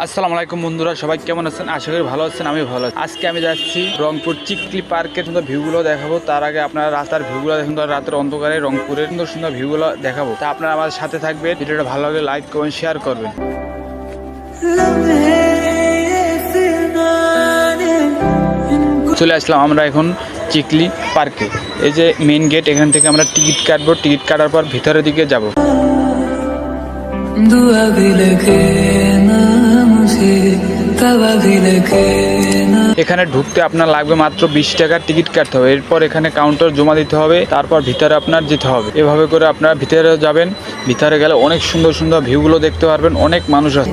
আসসালামু আলাইকুম বন্ধুরা, সবাই কেমন আছেন? আশা করি ভালো আছেন। আমি ভালো আছি। আজকে আমি যাচ্ছি রংপুর চিকলি পার্কের সুন্দর ভিউগুলো দেখাবো। তার আগে আপনারা রাস্তার ভিউগুলো দেখুন। রাতের অন্ধকারে রংপুরের সুন্দর সুন্দর ভিউগুলো দেখাবো। তা আপনারা আমাদের সাথে থাকবেন। ভিডিওটা ভালো লাগলে লাইক কমেন্ট শেয়ার করবেন। চলে আসলাম আমরা এখন চিকলি পার্কে। এই যে মেইন গেট, এখান থেকে আমরা টিকিট কাটবো। টিকিট কাটার পর ভিতরের দিকে যাব। এখানে ঢুকতে আপনার লাগবে মাত্র 20 টাকার টিকিট কাটতে হবে। এরপর এখানে কাউন্টার জমা দিতে হবে, তারপর ভিতরে আপনার যেতে হবে। এভাবে করে আপনারা ভিতরে যাবেন। ভিতরে গেলে অনেক সুন্দর সুন্দর ভিউগুলো দেখতে পারবেন। অনেক মানুষ আছে।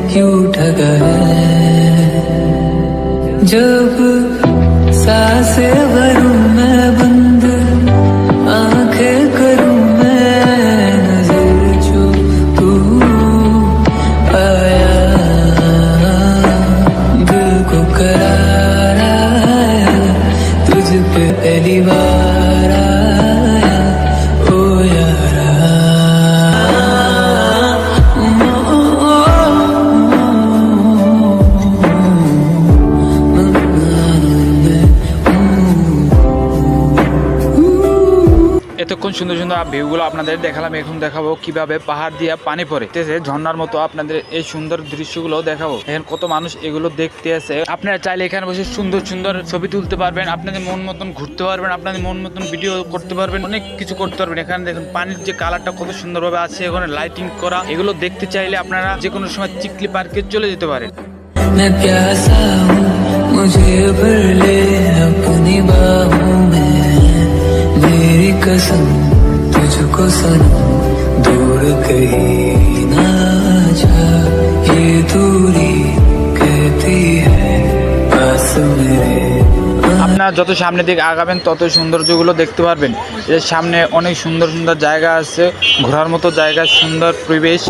এতক্ষণ সুন্দর সুন্দর ভিউগুলো আপনাদের দেখালাম। এখন দেখাবো কিভাবে পাহাড় দিয়ে পানি পড়ে ঝর্ণার মতো। আপনাদের এই সুন্দর দৃশ্যগুলো দেখাবো। এখন কত মানুষ এগুলো দেখতে আছে। আপনারা চাইলে এখানে বসে সুন্দর সুন্দর ছবি তুলতে পারবেন, আপনাদের মন মতন ঘুরতে পারবেন, আপনাদের মন মতন ভিডিও করতে পারবেন, অনেক কিছু করতে পারবেন। এখানে দেখুন পানির যে কালারটা কত সুন্দরভাবে আছে, এখানে লাইটিং করা। এগুলো দেখতে চাইলে আপনারা যে কোনো সময় চিকলি পার্কে চলে যেতে পারেন। कसम तुझको सनम दूर कहीं ना जा, ये दूरी कहती है पास मेरे। আপনারা যত সামনের দিকে আগাবেন তত সৌন্দর্যগুলো দেখতে পারবেন। এর সামনে অনেক সুন্দর সুন্দর জায়গা আছে, ঘোরার মতো জায়গা, সুন্দর পরিবেশ।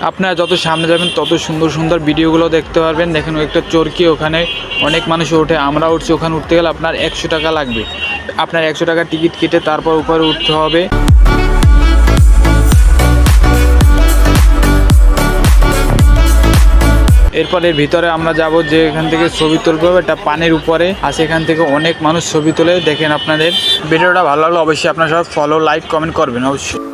আপনারা যত সামনে যাবেন তত সুন্দর সুন্দর ভিডিওগুলো দেখতে পারবেন। দেখেন একটা চরকি, ওখানে অনেক মানুষ ওঠে, আমরা উঠছি। ওখানে উঠতে গেলে আপনার 100 টাকা লাগবে। আপনার 100 টাকা টিকিট কেটে তারপর উপরে উঠতে হবে। এরপর এর ভিতরে আমরা যাব, যে এখান থেকে ছবি তুলবো। এটা পানির উপরে আছে, এখান থেকে অনেক মানুষ ছবি তুলে। দেখেন আপনাদের ভিডিওটা ভালো লাগলো অবশ্যই আপনারা সব ফলো লাইক কমেন্ট করবেন অবশ্যই।